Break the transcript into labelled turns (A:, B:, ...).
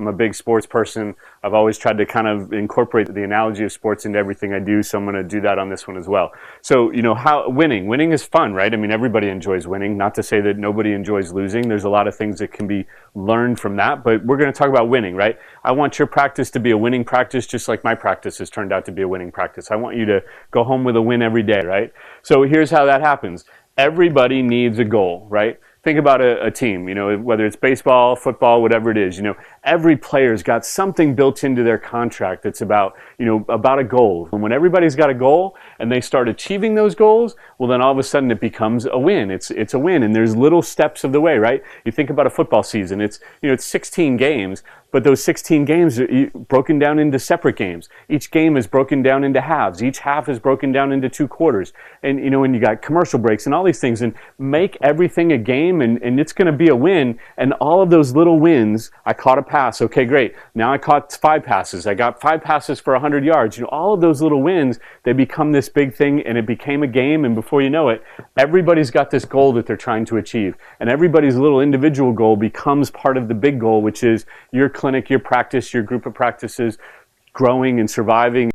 A: I'm a big sports person. I've always tried to kind of incorporate the analogy of sports into everything I do, so I'm going to do that on this one as well. So, how winning is fun, right? I mean, everybody enjoys winning. Not to say that nobody enjoys losing. There's a lot of things that can be learned from that, but we're going to talk about winning, right? I want your practice to be a winning practice, just like my practice has turned out to be a winning practice. I want you to go home with a win every day, right? So here's how that happens. Everybody needs a goal, right? Think about a team, whether it's baseball, football, whatever it is, every player's got something built into their contract that's about a goal. And when everybody's got a goal and they start achieving those goals, well, then all of a sudden it becomes a win. It's a win. And there's little steps of the way, right? You think about a football season, it's 16 games, but those 16 games are broken down into separate games. Each game is broken down into halves. Each half is broken down into 2 quarters. And, and you got commercial breaks and all these things. And make everything a game, and it's going to be a win. And all of those little wins, I caught a pass. Okay, great. Now I caught 5 passes. I got 5 passes for 100 yards. All of those little wins, they become this big thing, and it became a game. And before you know it, everybody's got this goal that they're trying to achieve. And everybody's little individual goal becomes part of the big goal, which is your clinic, your practice, your group of practices growing and surviving.